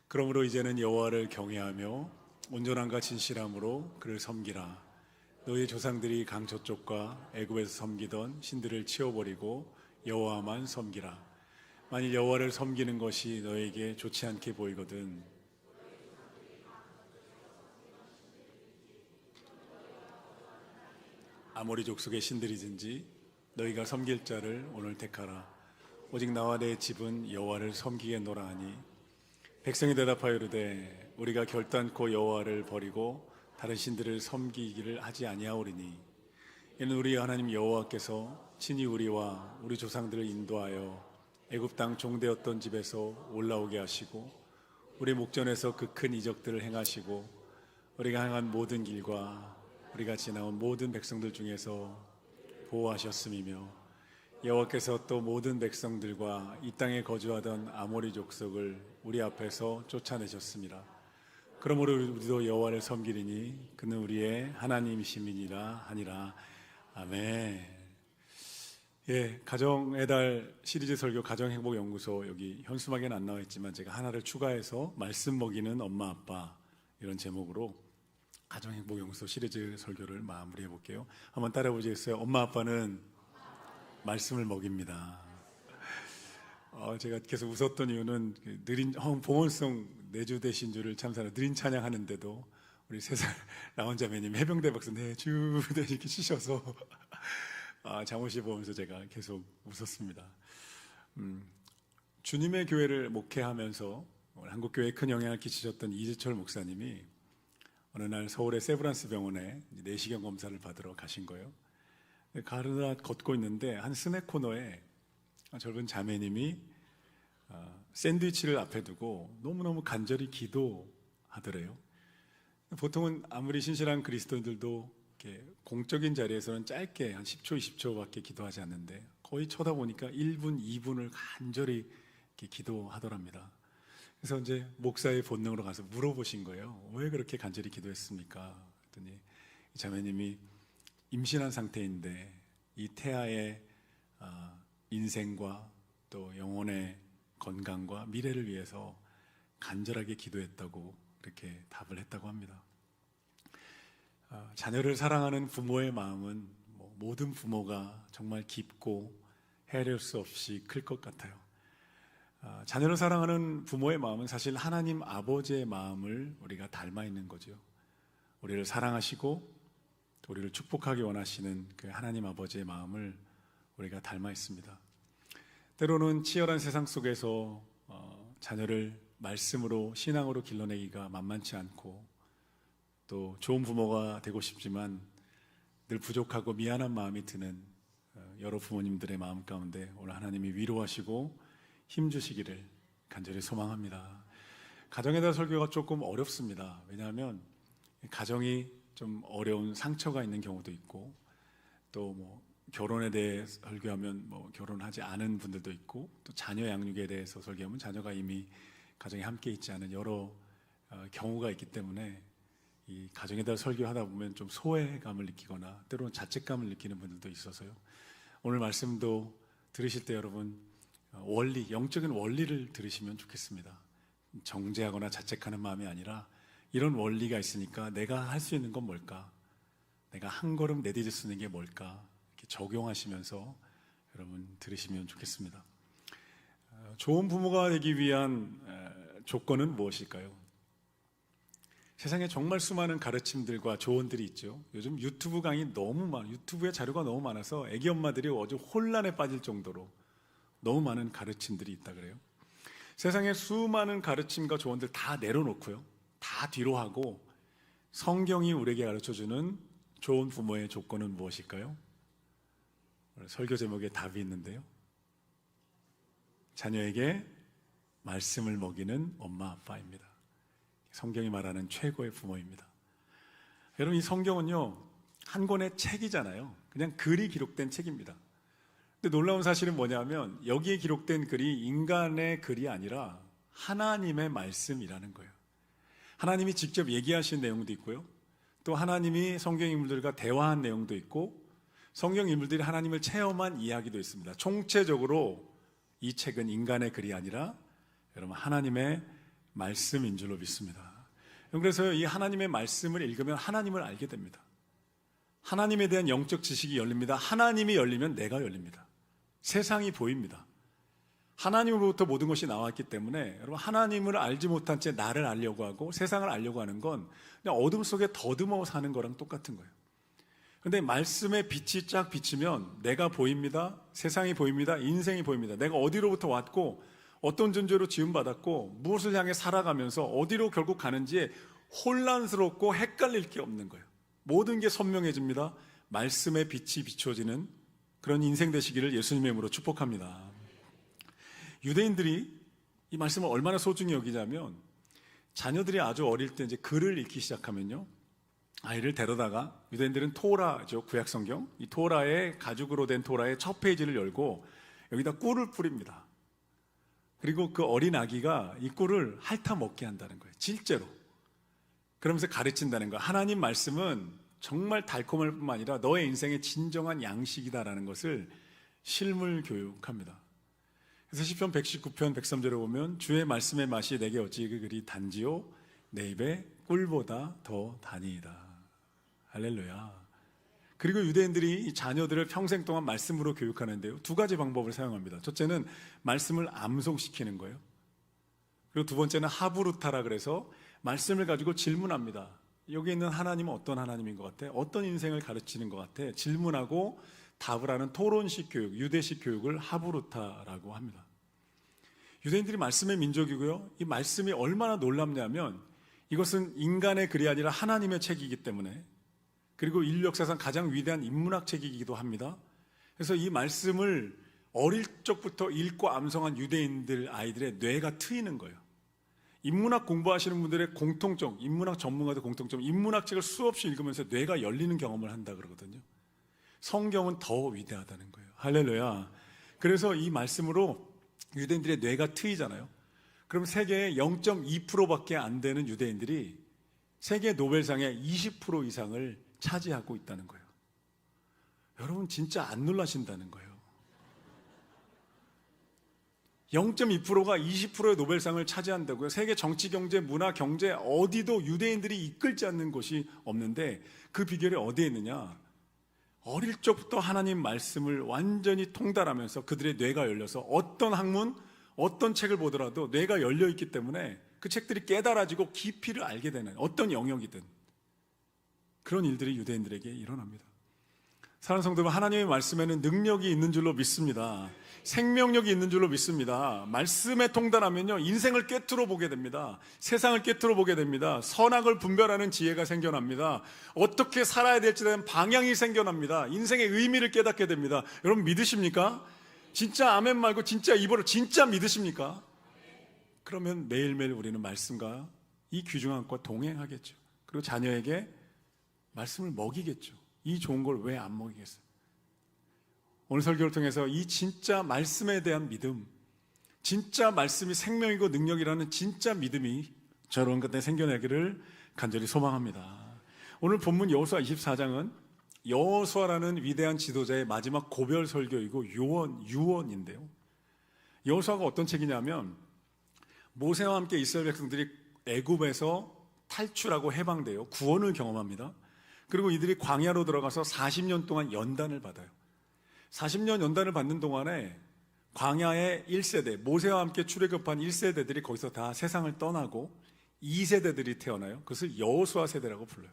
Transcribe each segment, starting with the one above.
그러므로 이제는 여호와를 경외하며 온전함과 진실함으로 그를 섬기라. 너희 조상들이 강 저쪽과 애굽에서 섬기던 신들을 치워버리고 여호와만 섬기라. 만일 여호와를 섬기는 것이 너에게 좋지 않게 보이거든 아모리 족속의 신들이든지 너희가 섬길 자를 오늘 택하라. 오직 나와 내 집은 여호와를 섬기겠노라 하니 백성이 대답하여 이르되 우리가 결단코 여호와를 버리고 다른 신들을 섬기기를 하지 아니하오리니 이는 우리 하나님 여호와께서 친히 우리와 우리 조상들을 인도하여 애굽 땅 종되었던 집에서 올라오게 하시고 우리 목전에서 그 큰 이적들을 행하시고 우리가 행한 모든 길과 우리가 지나온 모든 백성들 중에서 보호하셨음이며 여호와께서 또 모든 백성들과 이 땅에 거주하던 아모리 족속을 우리 앞에서 쫓아내셨습니다. 그러므로 우리도 여호와를 섬기리니 그는 우리의 하나님이심이니라 하니라. 아멘. 예, 가정의 달 시리즈 설교 가정행복연구소, 여기 현수막에는 안 나와 있지만 제가 하나를 추가해서 말씀 먹이는 엄마 아빠, 이런 제목으로 가정행복연구소 시리즈 설교를 마무리해 볼게요. 한번 따라해 보시겠어요? 엄마 아빠는 말씀을 먹입니다. 제가 계속 웃었던 이유는 느린 봉헌성 내주 되신 주를 참사로 느린 찬양 하는데도 우리 3살 라원자매님 해병대 박수 내주 이렇게 치셔서 잠옷이 보면서 제가 계속 웃었습니다. 주님의 교회를 목회하면서 한국교회에 큰 영향을 끼치셨던 이재철 목사님이 어느 날 서울의 세브란스 병원에 내시경 검사를 받으러 가신 거예요. 가르다 걷고 있는데 한 스낵 코너에 젊은 자매님이 샌드위치를 앞에 두고 너무너무 간절히 기도하더래요. 보통은 아무리 신실한 그리스도인들도 이렇게 공적인 자리에서는 짧게 한 10초, 20초밖에 기도하지 않는데 거의 쳐다보니까 1분, 2분을 간절히 이렇게 기도하더랍니다. 그래서 이제 목사의 본능으로 가서 물어보신 거예요. 왜 그렇게 간절히 기도했습니까? 그랬더니 이 자매님이 임신한 상태인데 이 태아의 인생과 또 영혼의 건강과 미래를 위해서 간절하게 기도했다고 그렇게 답을 했다고 합니다. 자녀를 사랑하는 부모의 마음은 모든 부모가 정말 깊고 헤아릴 수 없이 클 것 같아요. 자녀를 사랑하는 부모의 마음은 사실 하나님 아버지의 마음을 우리가 닮아 있는 거죠. 우리를 사랑하시고 우리를 축복하기 원하시는 그 하나님 아버지의 마음을 우리가 닮아 있습니다. 때로는 치열한 세상 속에서 자녀를 말씀으로 신앙으로 길러내기가 만만치 않고 또 좋은 부모가 되고 싶지만 늘 부족하고 미안한 마음이 드는 여러 부모님들의 마음 가운데 오늘 하나님이 위로하시고 힘주시기를 간절히 소망합니다. 가정에 대한 설교가 조금 어렵습니다. 왜냐하면 가정이 좀 어려운 상처가 있는 경우도 있고 또 결혼에 대해 설교하면 결혼하지 않은 분들도 있고 또 자녀 양육에 대해서 설교하면 자녀가 이미 가정에 함께 있지 않은 여러 경우가 있기 때문에 이 가정에 대해 설교하다 보면 좀 소외감을 느끼거나 때로는 자책감을 느끼는 분들도 있어서요. 오늘 말씀도 들으실 때 여러분 영적인 원리를 들으시면 좋겠습니다. 정죄하거나 자책하는 마음이 아니라 이런 원리가 있으니까 내가 할 수 있는 건 뭘까? 내가 한 걸음 내디딜 수 있는 게 뭘까? 이렇게 적용하시면서 여러분 들으시면 좋겠습니다. 좋은 부모가 되기 위한 조건은 무엇일까요? 세상에 정말 수많은 가르침들과 조언들이 있죠. 요즘 유튜브 강의 유튜브에 자료가 너무 많아서 애기 엄마들이 아주 혼란에 빠질 정도로 너무 많은 가르침들이 있다 그래요. 세상에 수많은 가르침과 조언들 다 내려놓고요, 다 뒤로 하고 성경이 우리에게 가르쳐주는 좋은 부모의 조건은 무엇일까요? 설교 제목에 답이 있는데요, 자녀에게 말씀을 먹이는 엄마 아빠입니다. 성경이 말하는 최고의 부모입니다. 여러분, 이 성경은요 한 권의 책이잖아요. 그냥 글이 기록된 책입니다. 근데 놀라운 사실은 뭐냐면 여기에 기록된 글이 인간의 글이 아니라 하나님의 말씀이라는 거예요. 하나님이 직접 얘기하신 내용도 있고요, 또 하나님이 성경 인물들과 대화한 내용도 있고 성경 인물들이 하나님을 체험한 이야기도 있습니다. 총체적으로 이 책은 인간의 글이 아니라 여러분 하나님의 말씀인 줄로 믿습니다. 그래서 이 하나님의 말씀을 읽으면 하나님을 알게 됩니다. 하나님에 대한 영적 지식이 열립니다. 하나님이 열리면 내가 열립니다. 세상이 보입니다. 하나님으로부터 모든 것이 나왔기 때문에 여러분, 하나님을 알지 못한 채 나를 알려고 하고 세상을 알려고 하는 건 그냥 어둠 속에 더듬어 사는 거랑 똑같은 거예요. 그런데 말씀의 빛이 쫙 비치면 내가 보입니다. 세상이 보입니다. 인생이 보입니다. 내가 어디로부터 왔고 어떤 존재로 지음받았고 무엇을 향해 살아가면서 어디로 결국 가는지에 혼란스럽고 헷갈릴 게 없는 거예요. 모든 게 선명해집니다. 말씀의 빛이 비춰지는 그런 인생 되시기를 예수님의 이름으로 축복합니다. 유대인들이 이 말씀을 얼마나 소중히 여기냐면 자녀들이 아주 어릴 때 이제 글을 읽기 시작하면요, 아이를 데려다가 유대인들은 토라죠, 구약 성경, 이 토라의 가죽으로 된 토라의 첫 페이지를 열고 여기다 꿀을 뿌립니다. 그리고 그 어린 아기가 이 꿀을 핥아 먹게 한다는 거예요. 실제로. 그러면서 가르친다는 거예요. 하나님 말씀은 정말 달콤할 뿐만 아니라 너의 인생의 진정한 양식이다라는 것을 실물 교육합니다. 그래서 시편 119편 103절에 보면 주의 말씀의 맛이 내게 어찌 그리 단지요 내 입에 꿀보다 더 다니이다. 할렐루야. 그리고 유대인들이 이 자녀들을 평생 동안 말씀으로 교육하는데요, 두 가지 방법을 사용합니다. 첫째는 말씀을 암송시키는 거예요. 그리고 두 번째는 하부루타라 그래서 말씀을 가지고 질문합니다. 여기 있는 하나님은 어떤 하나님인 것 같아? 어떤 인생을 가르치는 것 같아? 질문하고 답을 하는 토론식 교육, 유대식 교육을 하부루타라고 합니다. 유대인들이 말씀의 민족이고요, 이 말씀이 얼마나 놀랍냐면 이것은 인간의 글이 아니라 하나님의 책이기 때문에, 그리고 인류 역사상 가장 위대한 인문학 책이기도 합니다. 그래서 이 말씀을 어릴 적부터 읽고 암송한 유대인들 아이들의 뇌가 트이는 거예요. 인문학 공부하시는 분들의 공통점, 인문학 전문가들 공통점, 인문학 책을 수없이 읽으면서 뇌가 열리는 경험을 한다 그러거든요. 성경은 더 위대하다는 거예요. 할렐루야. 그래서 이 말씀으로 유대인들의 뇌가 트이잖아요. 그럼 세계의 0.2%밖에 안 되는 유대인들이 세계 노벨상의 20% 이상을 차지하고 있다는 거예요. 여러분 진짜 안 놀라신다는 거예요. 0.2%가 20%의 노벨상을 차지한다고요. 세계 정치, 경제, 문화, 경제 어디도 유대인들이 이끌지 않는 곳이 없는데 그 비결이 어디에 있느냐? 어릴 적부터 하나님 말씀을 완전히 통달하면서 그들의 뇌가 열려서 어떤 학문, 어떤 책을 보더라도 뇌가 열려있기 때문에 그 책들이 깨달아지고 깊이를 알게 되는, 어떤 영역이든 그런 일들이 유대인들에게 일어납니다. 사랑하는 성도 여러분, 하나님의 말씀에는 능력이 있는 줄로 믿습니다. 생명력이 있는 줄로 믿습니다. 말씀에 통달하면요, 인생을 꿰뚫어 보게 됩니다. 세상을 꿰뚫어 보게 됩니다. 선악을 분별하는 지혜가 생겨납니다. 어떻게 살아야 될지에 대한 방향이 생겨납니다. 인생의 의미를 깨닫게 됩니다. 여러분 믿으십니까? 진짜 아멘 말고 진짜 입으로 진짜 믿으십니까? 그러면 매일매일 우리는 말씀과 이 귀중한 것과 동행하겠죠. 그리고 자녀에게 말씀을 먹이겠죠. 이 좋은 걸 왜 안 먹이겠어요? 오늘 설교를 통해서 이 진짜 말씀에 대한 믿음, 진짜 말씀이 생명이고 능력이라는 진짜 믿음이 저 여러분 곁에 생겨나기를 간절히 소망합니다. 오늘 본문 여호수아 24장은 여호수아라는 위대한 지도자의 마지막 고별 설교이고 유언인데요. 여호수아가 어떤 책이냐면 모세와 함께 이스라엘 백성들이 애굽에서 탈출하고 해방돼요. 구원을 경험합니다. 그리고 이들이 광야로 들어가서 40년 동안 연단을 받아요. 40년 연단을 받는 동안에 광야의 1세대, 모세와 함께 출애굽한 1세대들이 거기서 다 세상을 떠나고 2세대들이 태어나요. 그것을 여호수아 세대라고 불러요.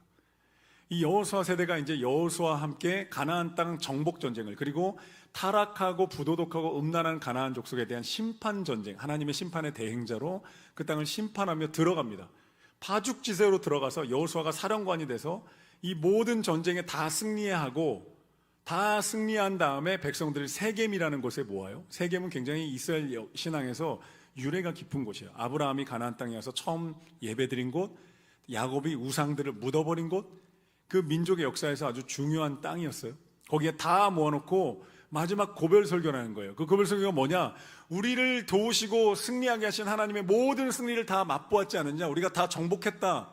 이 여호수아 세대가 이제 여호수아와 함께 가나안 땅 정복 전쟁을, 그리고 타락하고 부도덕하고 음란한 가나안 족속에 대한 심판 전쟁, 하나님의 심판의 대행자로 그 땅을 심판하며 들어갑니다. 파죽지세로 들어가서 여호수아가 사령관이 돼서 이 모든 전쟁에 다 승리하고, 다 승리한 다음에 백성들을 세겜이라는 곳에 모아요. 세겜은 굉장히 이스라엘 신앙에서 유래가 깊은 곳이에요. 아브라함이 가나안 땅에 와서 처음 예배드린 곳, 야곱이 우상들을 묻어버린 곳, 그 민족의 역사에서 아주 중요한 땅이었어요. 거기에 다 모아놓고 마지막 고별 설교를 하는 거예요. 그 고별 설교가 뭐냐? 우리를 도우시고 승리하게 하신 하나님의 모든 승리를 다 맛보았지 않느냐? 우리가 다 정복했다.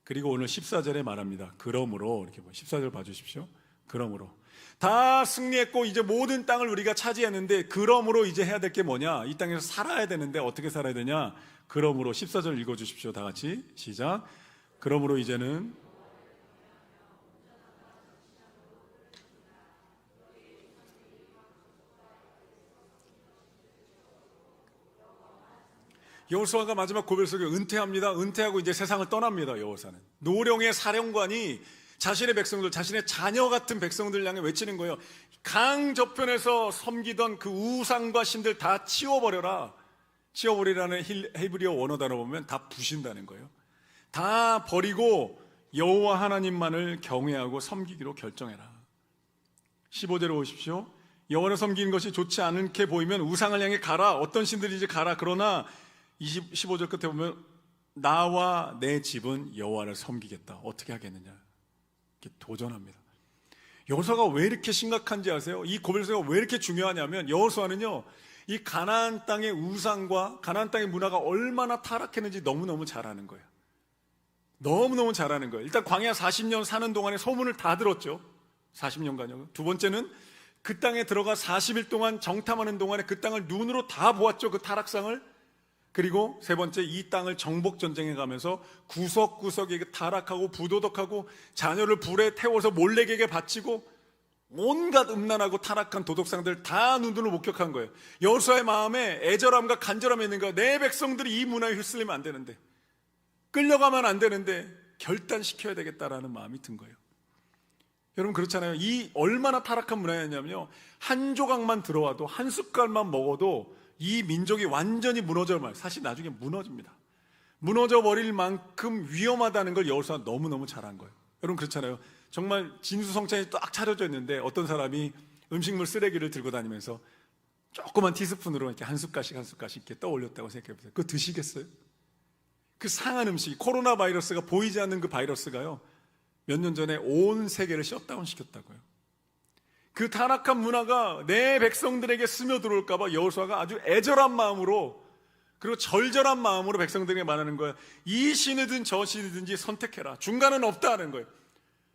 그리고 오늘 14절에 말합니다. 그러므로, 이렇게 14절 봐주십시오. 그러므로 다 승리했고 이제 모든 땅을 우리가 차지했는데, 그러므로 이제 해야 될 게 뭐냐? 이 땅에서 살아야 되는데 어떻게 살아야 되냐? 그러므로 14절 읽어주십시오. 다 같이 시작. 그러므로 이제는 여호수아가 마지막 고백 속에 은퇴합니다. 은퇴하고 이제 세상을 떠납니다. 여호사는 노령의 사령관이 자신의 백성들, 자신의 자녀 같은 백성들 향해 외치는 거예요. 강 저편에서 섬기던 그 우상과 신들 다 치워버려라. 치워버리라는 히브리어 원어 단어 보면 다 부신다는 거예요. 다 버리고 여호와 하나님만을 경외하고 섬기기로 결정해라. 15절에 보십시오. 여호와를 섬기는 것이 좋지 않게 보이면 우상을 향해 가라. 어떤 신들인지 가라. 그러나 15절 끝에 보면 나와 내 집은 여호와를 섬기겠다. 어떻게 하겠느냐, 이렇게 도전합니다. 여호수아가 왜 이렇게 심각한지 아세요? 이 고백서가 왜 이렇게 중요하냐면 여호수아는요, 이 가나안 땅의 우상과 가나안 땅의 문화가 얼마나 타락했는지 너무너무 잘 아는 거예요. 너무너무 잘 아는 거예요. 일단 광야 40년 사는 동안에 소문을 다 들었죠. 40년간요. 두 번째는 그 땅에 들어가 40일 동안 정탐하는 동안에 그 땅을 눈으로 다 보았죠. 그 타락상을. 그리고 세 번째, 이 땅을 정복 전쟁해 가면서 구석구석에 타락하고 부도덕하고 자녀를 불에 태워서 몰래에게 바치고 온갖 음란하고 타락한 도덕상들 다 눈으로 목격한 거예요. 여호수아의 마음에 애절함과 간절함이 있는 거예요. 내 백성들이 이 문화에 휩쓸리면 안 되는데, 끌려가면 안 되는데 결단시켜야 되겠다라는 마음이 든 거예요. 여러분 그렇잖아요. 이 얼마나 타락한 문화였냐면요, 한 조각만 들어와도, 한 숟갈만 먹어도 이 민족이 완전히 무너져 말, 사실 나중에 무너집니다. 무너져 버릴 만큼 위험하다는 걸 여호수아가 너무너무 잘한 거예요. 여러분 그렇잖아요. 정말 진수성찬이 딱 차려져 있는데 어떤 사람이 음식물 쓰레기를 들고 다니면서 조그만 티스푼으로 이렇게 한 숟갈씩 한 숟갈씩 이렇게 떠올렸다고 생각해 보세요. 그거 드시겠어요? 그 상한 음식이, 코로나 바이러스가, 보이지 않는 그 바이러스가요, 몇 년 전에 온 세계를 셧다운 시켰다고요. 그 타락한 문화가 내 백성들에게 스며들어올까봐 여호수아가 아주 애절한 마음으로, 그리고 절절한 마음으로 백성들에게 말하는 거예요. 이 신이든 저 신이든지 선택해라. 중간은 없다 하는 거예요.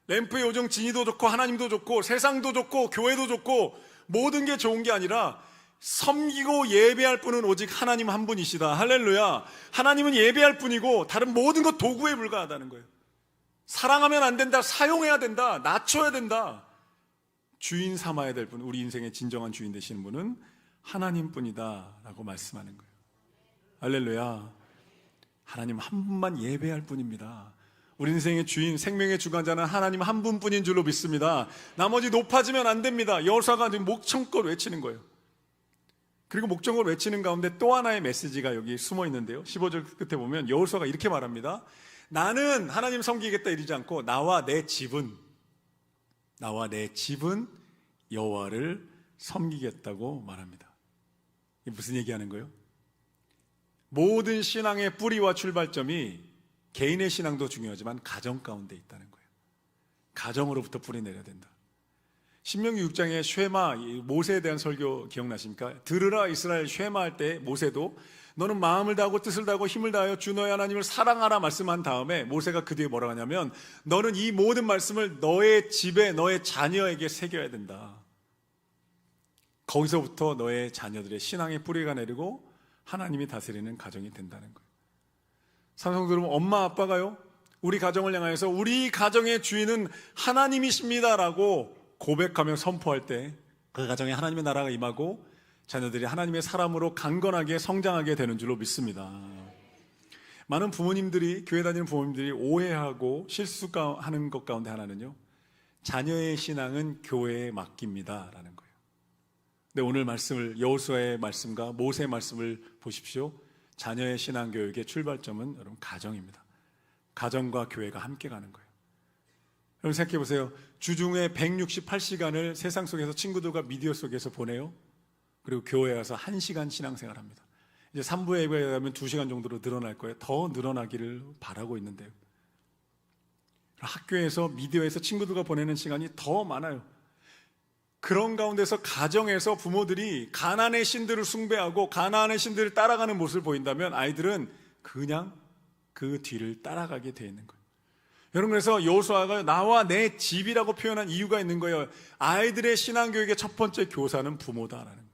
램프의 요정 진이도 좋고 하나님도 좋고 세상도 좋고 교회도 좋고 모든 게 좋은 게 아니라 섬기고 예배할 분은 오직 하나님 한 분이시다. 할렐루야. 하나님은 예배할 분이고 다른 모든 것 도구에 불과하다는 거예요. 사랑하면 안 된다. 사용해야 된다. 낮춰야 된다. 주인 삼아야 될 분, 우리 인생의 진정한 주인 되시는 분은 하나님뿐이다 라고 말씀하는 거예요. 할렐루야. 하나님 한 분만 예배할 뿐입니다. 우리 인생의 주인, 생명의 주관자는 하나님 한 분뿐인 줄로 믿습니다. 나머지 높아지면 안 됩니다. 여호수아가 목청껏 외치는 거예요. 그리고 목청껏 외치는 가운데 또 하나의 메시지가 여기 숨어 있는데요, 15절 끝에 보면 여호수아가 이렇게 말합니다. 나는 하나님 섬기겠다 이러지 않고 나와 내 집은 여호와를 섬기겠다고 말합니다. 이게 무슨 얘기하는 거예요? 모든 신앙의 뿌리와 출발점이 개인의 신앙도 중요하지만 가정 가운데 있다는 거예요. 가정으로부터 뿌리 내려야 된다. 신명기 6장에 쉐마, 모세에 대한 설교 기억나십니까? 들으라 이스라엘, 쉐마 할 때 모세도 너는 마음을 다하고 뜻을 다하고 힘을 다하여 주 너의 하나님을 사랑하라 말씀한 다음에 모세가 그 뒤에 뭐라고 하냐면 너는 이 모든 말씀을 너의 집에 너의 자녀에게 새겨야 된다. 거기서부터 너의 자녀들의 신앙의 뿌리가 내리고 하나님이 다스리는 가정이 된다는 거예요. 삼성도 여러분, 엄마 아빠가요, 우리 가정을 향해서 우리 가정의 주인은 하나님이십니다라고 고백하며 선포할 때 그 가정에 하나님의 나라가 임하고 자녀들이 하나님의 사람으로 강건하게 성장하게 되는 줄로 믿습니다. 많은 부모님들이, 교회 다니는 부모님들이 오해하고 실수하는 것 가운데 하나는요, 자녀의 신앙은 교회에 맡깁니다 라는 거예요. 근데 오늘 말씀을, 여호수아의 말씀과 모세의 말씀을 보십시오. 자녀의 신앙 교육의 출발점은 여러분 가정입니다. 가정과 교회가 함께 가는 거예요. 여러분 생각해 보세요. 주중에 168시간을 세상 속에서 친구들과 미디어 속에서 보내요. 그리고 교회에 가서 1시간 신앙생활합니다. 이제 3부 예배에 가면 2시간 정도로 늘어날 거예요. 더 늘어나기를 바라고 있는데요. 학교에서, 미디어에서 친구들과 보내는 시간이 더 많아요. 그런 가운데서 가정에서 부모들이 가나안의 신들을 숭배하고 가나안의 신들을 따라가는 모습을 보인다면 아이들은 그냥 그 뒤를 따라가게 되어 있는 거예요. 여러분, 그래서 여호수아가 나와 내 집이라고 표현한 이유가 있는 거예요. 아이들의 신앙교육의 첫 번째 교사는 부모다라는 거예요.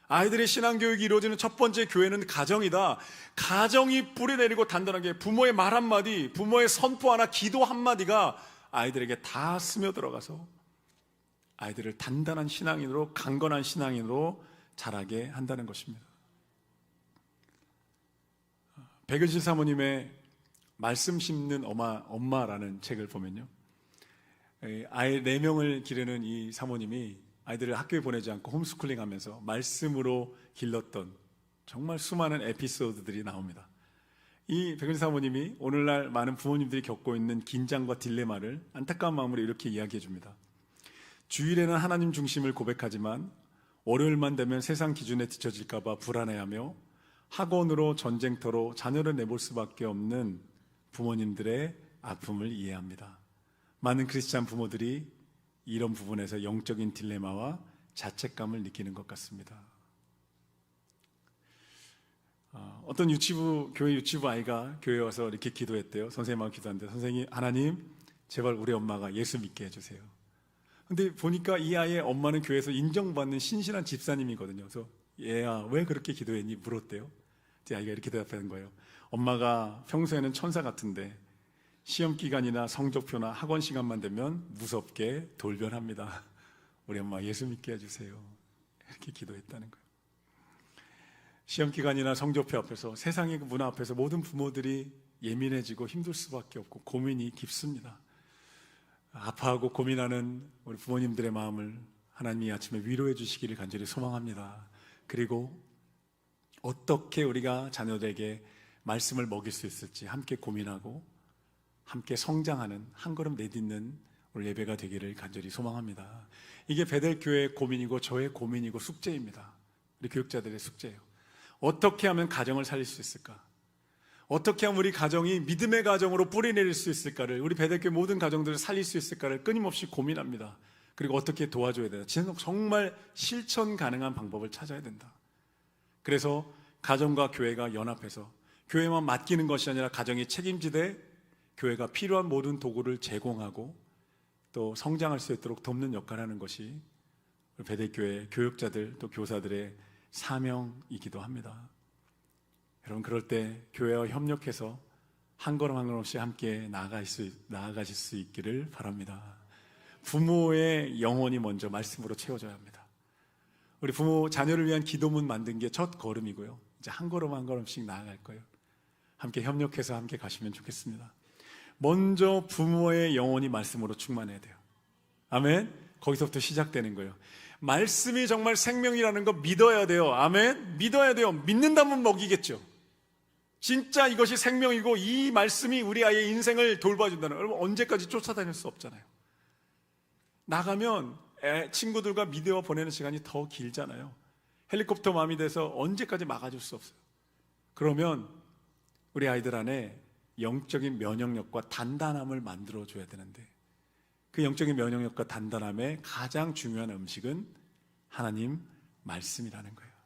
아이들의 신앙교육이 이루어지는 첫 번째 교회는 가정이다. 가정이 뿌리내리고 단단하게 부모의 말 한마디, 부모의 선포 하나, 기도 한마디가 아이들에게 다 스며들어가서 아이들을 단단한 신앙인으로, 강건한 신앙인으로 자라게 한다는 것입니다. 백은실 사모님의 말씀 심는 엄마라는 책을 보면요, 아이 4명을 기르는 이 사모님이 아이들을 학교에 보내지 않고 홈스쿨링 하면서 말씀으로 길렀던 정말 수많은 에피소드들이 나옵니다. 이 백은실 사모님이 오늘날 많은 부모님들이 겪고 있는 긴장과 딜레마를 안타까운 마음으로 이렇게 이야기해 줍니다. 주일에는 하나님 중심을 고백하지만 월요일만 되면 세상 기준에 뒤처질까 봐 불안해하며 학원으로 전쟁터로 자녀를 내볼 수밖에 없는 부모님들의 아픔을 이해합니다. 많은 크리스찬 부모들이 이런 부분에서 영적인 딜레마와 자책감을 느끼는 것 같습니다. 어떤 교회 유치부 아이가 교회에 와서 이렇게 기도했대요. 선생님하고 기도하는데, 선생님, 하나님 제발 우리 엄마가 예수 믿게 해주세요. 근데 보니까 이 아이의 엄마는 교회에서 인정받는 신실한 집사님이거든요. 그래서 얘야 왜 그렇게 기도했니? 물었대요. 이 아이가 이렇게 대답하는 거예요. 엄마가 평소에는 천사 같은데 시험 기간이나 성적표나 학원 시간만 되면 무섭게 돌변합니다. 우리 엄마 예수 믿게 해주세요. 이렇게 기도했다는 거예요. 시험 기간이나 성적표 앞에서, 세상의 문화 앞에서 모든 부모들이 예민해지고 힘들 수밖에 없고 고민이 깊습니다. 아파하고 고민하는 우리 부모님들의 마음을 하나님이 아침에 위로해 주시기를 간절히 소망합니다. 그리고 어떻게 우리가 자녀들에게 말씀을 먹일 수 있을지 함께 고민하고 함께 성장하는, 한 걸음 내딛는 우리 예배가 되기를 간절히 소망합니다. 이게 베델교회의 고민이고 저의 고민이고 숙제입니다. 우리 교육자들의 숙제예요. 어떻게 하면 가정을 살릴 수 있을까? 어떻게 하면 우리 가정이 믿음의 가정으로 뿌리내릴 수 있을까를, 우리 베델교회 모든 가정들을 살릴 수 있을까를 끊임없이 고민합니다. 그리고 어떻게 도와줘야 되나, 정말 실천 가능한 방법을 찾아야 된다. 그래서 가정과 교회가 연합해서 교회만 맡기는 것이 아니라 가정이 책임지되 교회가 필요한 모든 도구를 제공하고 또 성장할 수 있도록 돕는 역할을 하는 것이 베델교회 교육자들 또 교사들의 사명이기도 합니다. 여러분, 그럴 때 교회와 협력해서 한 걸음 한 걸음씩 함께 나아가실 수 있기를 바랍니다. 부모의 영혼이 먼저 말씀으로 채워져야 합니다. 우리 부모, 자녀를 위한 기도문 만든 게 첫 걸음이고요. 이제 한 걸음 한 걸음씩 나아갈 거예요. 함께 협력해서 함께 가시면 좋겠습니다. 먼저 부모의 영혼이 말씀으로 충만해야 돼요. 아멘. 거기서부터 시작되는 거예요. 말씀이 정말 생명이라는 거 믿어야 돼요. 아멘. 믿어야 돼요. 믿는다면 먹이겠죠. 진짜 이것이 생명이고 이 말씀이 우리 아이의 인생을 돌봐준다는, 여러분 언제까지 쫓아다닐 수 없잖아요. 나가면 친구들과 미디어 보내는 시간이 더 길잖아요. 헬리콥터 맘이 돼서 언제까지 막아줄 수 없어요. 그러면 우리 아이들 안에 영적인 면역력과 단단함을 만들어줘야 되는데, 그 영적인 면역력과 단단함의 가장 중요한 음식은 하나님 말씀이라는 거예요.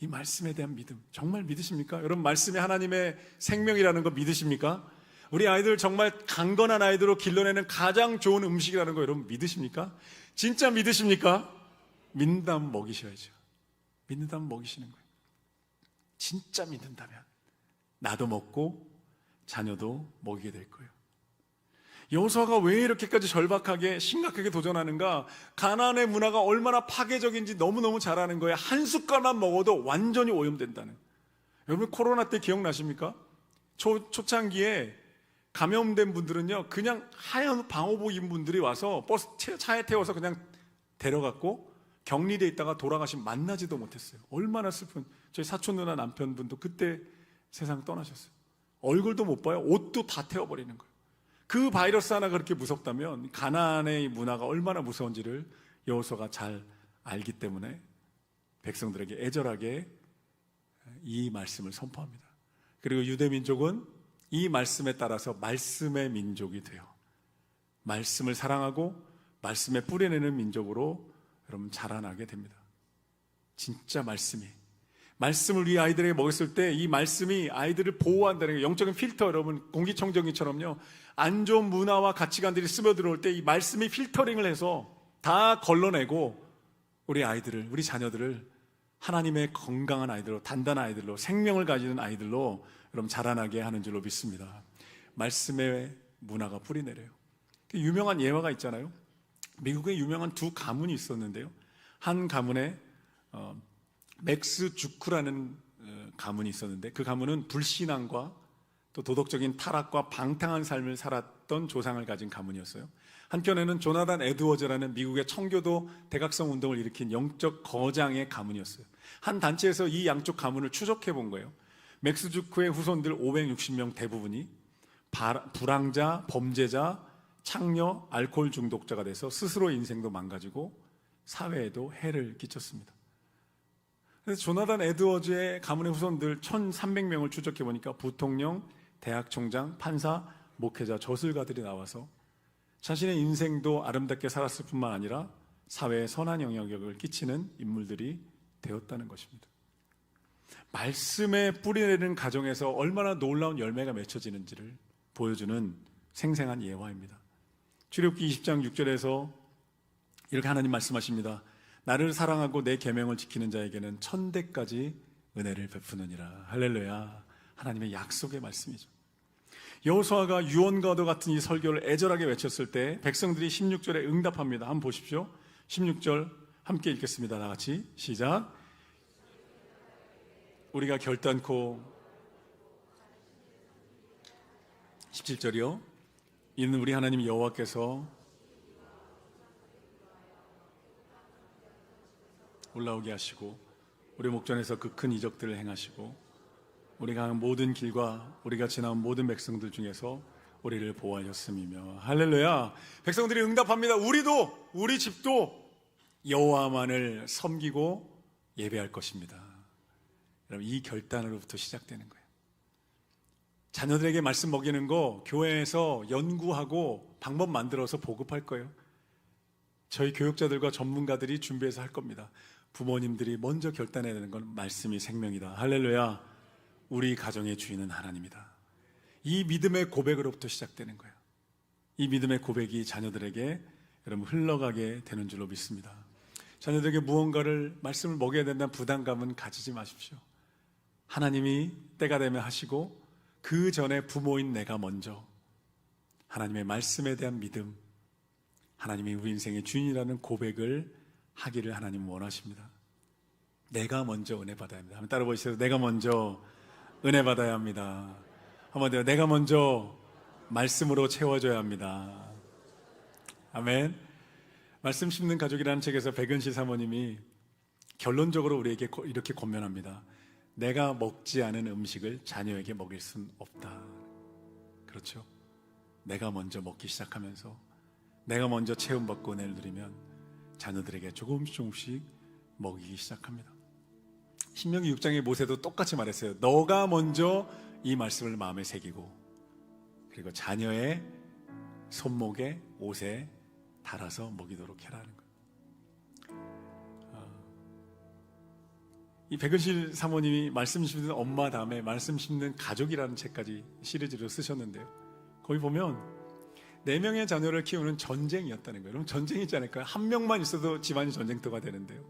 이 말씀에 대한 믿음, 정말 믿으십니까? 여러분, 말씀이 하나님의 생명이라는 거 믿으십니까? 우리 아이들 정말 강건한 아이들로 길러내는 가장 좋은 음식이라는 거 여러분 믿으십니까? 진짜 믿으십니까? 믿는다면 먹이셔야죠. 믿는다면 먹이시는 거예요. 진짜 믿는다면 나도 먹고 자녀도 먹이게 될 거예요. 여호수아가 왜 이렇게까지 절박하게 심각하게 도전하는가? 가나안의 문화가 얼마나 파괴적인지 너무너무 잘 아는 거예요. 한 숟갈만 먹어도 완전히 오염된다는. 여러분, 코로나 때 기억나십니까? 초창기에 감염된 분들은요, 그냥 하얀 방호복 입은 분들이 와서 버스 차에 태워서 그냥 데려갔고 격리돼 있다가 돌아가시면 만나지도 못했어요. 얼마나 슬픈. 저희 사촌 누나 남편분도 그때 세상 떠나셨어요. 얼굴도 못 봐요. 옷도 다 태워버리는 거예요. 그 바이러스 하나 그렇게 무섭다면 가나안의 문화가 얼마나 무서운지를 여호수아가 잘 알기 때문에 백성들에게 애절하게 이 말씀을 선포합니다. 그리고 유대민족은 이 말씀에 따라서 말씀의 민족이 돼요. 말씀을 사랑하고 말씀에 뿌려내는 민족으로 여러분 자라나게 됩니다. 진짜 말씀을 우리 아이들에게 먹였을 때 이 말씀이 아이들을 보호한다는 거예요. 영적인 필터, 여러분 공기청정기처럼요, 안 좋은 문화와 가치관들이 스며들어올 때 이 말씀이 필터링을 해서 다 걸러내고 우리 아이들을, 우리 자녀들을 하나님의 건강한 아이들로, 단단한 아이들로, 생명을 가지는 아이들로 여러분 자라나게 하는 줄로 믿습니다. 말씀의 문화가 뿌리내려요. 유명한 예화가 있잖아요. 미국에 유명한 두 가문이 있었는데요. 한 가문에 맥스 주크라는 가문이 있었는데, 그 가문은 불신앙과 또 도덕적인 타락과 방탕한 삶을 살았던 조상을 가진 가문이었어요. 한편에는 조나단 에드워즈라는 미국의 청교도 대각성 운동을 일으킨 영적 거장의 가문이었어요. 한 단체에서 이 양쪽 가문을 추적해 본 거예요. 맥스 주크의 후손들 560명 대부분이 불황자, 범죄자, 창녀, 알코올 중독자가 돼서 스스로 인생도 망가지고 사회에도 해를 끼쳤습니다. 그래서 조나단 에드워즈의 가문의 후손들 1,300명을 추적해 보니까 부통령, 대학 총장, 판사, 목회자, 저술가들이 나와서 자신의 인생도 아름답게 살았을 뿐만 아니라 사회에 선한 영향력을 끼치는 인물들이 되었다는 것입니다. 말씀에 뿌리내리는 가정에서 얼마나 놀라운 열매가 맺혀지는지를 보여주는 생생한 예화입니다. 출애굽기 20장 6절에서 이렇게 하나님 말씀하십니다. 나를 사랑하고 내 계명을 지키는 자에게는 천대까지 은혜를 베푸느니라. 할렐루야. 하나님의 약속의 말씀이죠. 여호수아가 유언과도 같은 이 설교를 애절하게 외쳤을 때 백성들이 16절에 응답합니다. 한번 보십시오. 16절 함께 읽겠습니다. 다 같이 시작. 우리가 결단코 17절이요. 이는 우리 하나님 여호와께서 올라오게 하시고 우리 목전에서 그 큰 이적들을 행하시고 우리가 한 모든 길과 우리가 지나온 모든 백성들 중에서 우리를 보호하셨음이며. 할렐루야. 백성들이 응답합니다. 우리도, 우리 집도 여호와만을 섬기고 예배할 것입니다. 여러분, 이 결단으로부터 시작되는 거예요. 자녀들에게 말씀 먹이는 거 교회에서 연구하고 방법 만들어서 보급할 거예요. 저희 교육자들과 전문가들이 준비해서 할 겁니다. 부모님들이 먼저 결단해야 되는 건 말씀이 생명이다. 할렐루야. 우리 가정의 주인은 하나님이다. 이 믿음의 고백으로부터 시작되는 거예요. 이 믿음의 고백이 자녀들에게 여러분 흘러가게 되는 줄로 믿습니다. 자녀들에게 무언가를 말씀을 먹여야 된다는 부담감은 가지지 마십시오. 하나님이 때가 되면 하시고 그 전에 부모인 내가 먼저 하나님의 말씀에 대한 믿음, 하나님이 우리 인생의 주인이라는 고백을 하기를 하나님은 원하십니다. 내가 먼저 은혜 받아야 합니다. 한번 따라 보시죠. 내가 먼저 은혜 받아야 합니다. 한번 더. 내가 먼저 말씀으로 채워줘야 합니다. 아멘. 말씀 씹는 가족이라는 책에서 백은실 사모님이 결론적으로 우리에게 이렇게 권면합니다. 내가 먹지 않은 음식을 자녀에게 먹일 순 없다. 그렇죠? 내가 먼저 먹기 시작하면서 내가 먼저 체험받고 은혜를 누리면 자녀들에게 조금씩 먹이기 시작합니다. 신명기 6장의 모세도 똑같이 말했어요. 너가 먼저 이 말씀을 마음에 새기고 그리고 자녀의 손목에 옷에 달아서 먹이도록 해라는 거예요. 이 백은실 사모님이 말씀 씹는 엄마 다음에 말씀 씹는 가족이라는 책까지 시리즈로 쓰셨는데요. 거기 보면 4명의 자녀를 키우는 전쟁이었다는 거예요. 그럼 전쟁이 있지 않을까요? 한 명만 있어도 집안이 전쟁터가 되는데요.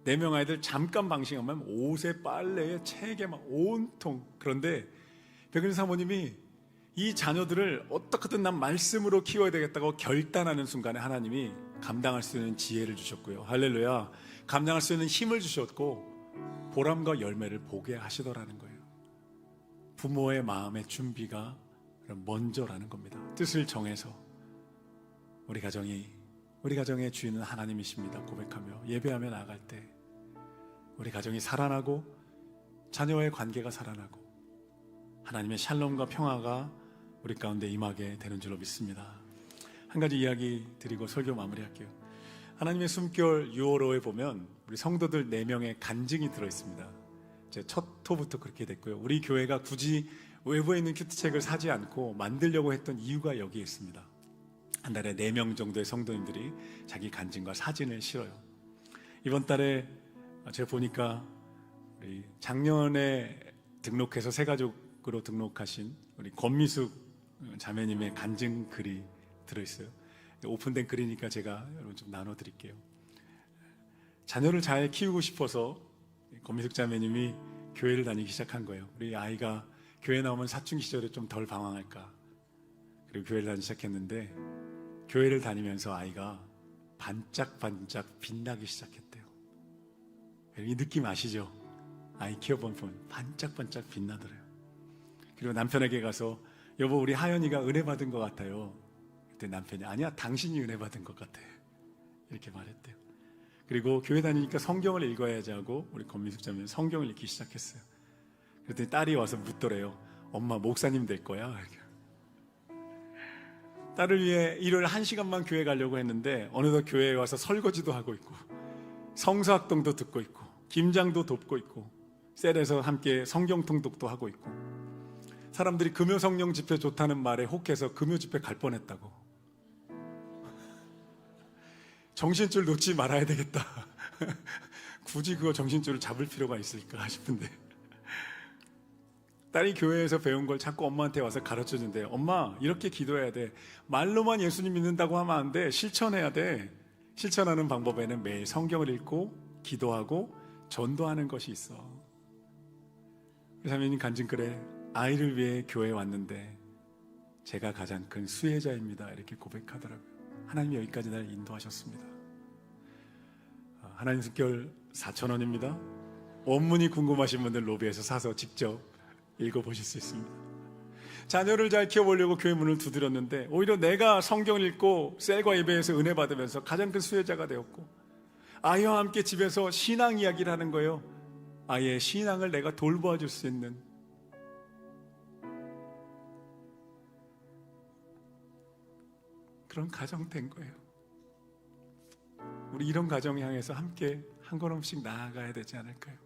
4명 아이들 잠깐 방심하면 옷에 빨래에 책에 막 온통. 그런데 백은실 사모님이 이 자녀들을 어떻게든 난 말씀으로 키워야 되겠다고 결단하는 순간에 하나님이 감당할 수 있는 지혜를 주셨고요. 할렐루야. 감당할 수 있는 힘을 주셨고 보람과 열매를 보게 하시더라는 거예요. 부모의 마음의 준비가 먼저라는 겁니다. 뜻을 정해서 우리 가정의 주인은 하나님이십니다 고백하며 예배하며 나아갈 때 우리 가정이 살아나고 자녀와의 관계가 살아나고 하나님의 샬롬과 평화가 우리 가운데 임하게 되는 줄로 믿습니다. 한 가지 이야기 드리고 설교 마무리할게요. 하나님의 숨결 6월호에 보면 우리 성도들 4명의 간증이 들어있습니다. 제 첫 호부터 그렇게 됐고요. 우리 교회가 굳이 외부에 있는 큐티책을 사지 않고 만들려고 했던 이유가 여기에 있습니다. 한 달에 4명 정도의 성도님들이 자기 간증과 사진을 실어요. 이번 달에 제가 보니까 우리 작년에 등록해서 새가족으로 등록하신 우리 권미숙 자매님의 간증 글이 들어있어요. 오픈된 글이니까 제가 여러분 좀 나눠드릴게요. 자녀를 잘 키우고 싶어서 권미숙 자매님이 교회를 다니기 시작한 거예요. 우리 아이가 교회 나오면 사춘기 시절에 좀 덜 방황할까. 그리고 교회를 다니기 시작했는데 교회를 다니면서 아이가 반짝반짝 빛나기 시작했대요. 이 느낌 아시죠? 아이 키워보면 반짝반짝 빛나더래요. 그리고 남편에게 가서 여보 우리 하연이가 은혜 받은 것 같아요. 그때 남편이 아니야 당신이 은혜 받은 것 같아 이렇게 말했대요. 그리고 교회 다니니까 성경을 읽어야지 하고 우리 권미숙 자매는 성경을 읽기 시작했어요. 그랬더니 딸이 와서 묻더래요. 엄마 목사님 될 거야? 딸을 위해 일요일 1시간만 교회 가려고 했는데 어느덧 교회에 와서 설거지도 하고 있고 성서학동도 듣고 있고 김장도 돕고 있고 셀에서 함께 성경 통독도 하고 있고 사람들이 금요성령 집회 좋다는 말에 혹해서 금요 집회 갈 뻔했다고. 정신줄 놓지 말아야 되겠다. 굳이 그거 정신줄을 잡을 필요가 있을까 싶은데 딸이 교회에서 배운 걸 자꾸 엄마한테 와서 가르쳐준대요. 엄마 이렇게 기도해야 돼. 말로만 예수님 믿는다고 하면 안 돼. 실천해야 돼. 실천하는 방법에는 매일 성경을 읽고 기도하고 전도하는 것이 있어. 사모님 간증글에 아이를 위해 교회에 왔는데 제가 가장 큰 수혜자입니다 이렇게 고백하더라고요. 하나님이 여기까지 날 인도하셨습니다. 하나님 습결 4,000원입니다. 원문이 궁금하신 분들 로비에서 사서 직접 읽어보실 수 있습니다. 자녀를 잘 키워보려고 교회 문을 두드렸는데 오히려 내가 성경을 읽고 셀과 예배에서 은혜 받으면서 가장 큰 수혜자가 되었고 아이와 함께 집에서 신앙 이야기를 하는 거예요. 아이의 신앙을 내가 돌보아줄 수 있는 그런 가정 된 거예요. 우리 이런 가정 향해서 함께 한 걸음씩 나아가야 되지 않을까요?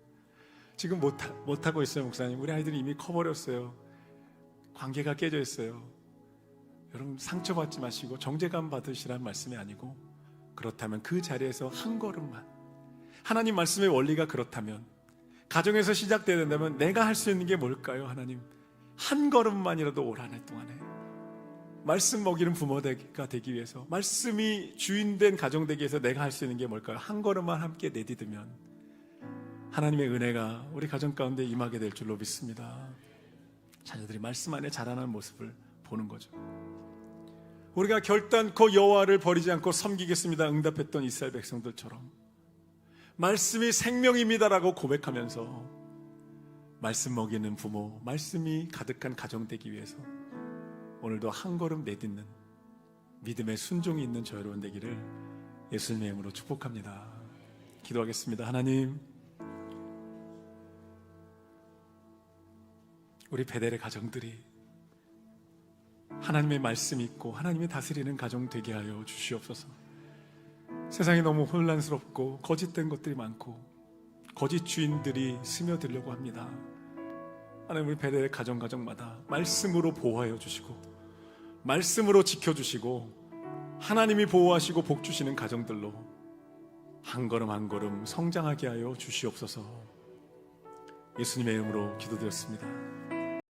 지금 못하고 있어요. 목사님 우리 아이들이 이미 커버렸어요. 관계가 깨져 있어요. 여러분 상처받지 마시고 정죄감 받으시라는 말씀이 아니고 그렇다면 그 자리에서 한 걸음만 하나님 말씀의 원리가 그렇다면 가정에서 시작돼야 된다면 내가 할 수 있는 게 뭘까요? 하나님 한 걸음만이라도 올 한 해 동안에 말씀 먹이는 부모가 되기 위해서 말씀이 주인된 가정 되기 위해서 내가 할 수 있는 게 뭘까요? 한 걸음만 함께 내딛으면 하나님의 은혜가 우리 가정 가운데 임하게 될 줄로 믿습니다. 자녀들이 말씀 안에 자라나는 모습을 보는 거죠. 우리가 결단코 여호와를 버리지 않고 섬기겠습니다 응답했던 이스라엘 백성들처럼 말씀이 생명입니다라고 고백하면서 말씀 먹이는 부모, 말씀이 가득한 가정 되기 위해서 오늘도 한 걸음 내딛는 믿음의 순종이 있는 저 여러분 되기를 예수님의 이름으로 축복합니다. 기도하겠습니다. 하나님, 우리 베델의 가정들이 하나님의 말씀이 있고 하나님이 다스리는 가정 되게 하여 주시옵소서. 세상이 너무 혼란스럽고 거짓된 것들이 많고 거짓 주인들이 스며들려고 합니다. 하나님 우리 베델의 가정마다 말씀으로 보호하여 주시고 말씀으로 지켜주시고 하나님이 보호하시고 복 주시는 가정들로 한 걸음 한 걸음 성장하게 하여 주시옵소서. 예수님의 이름으로 기도드렸습니다.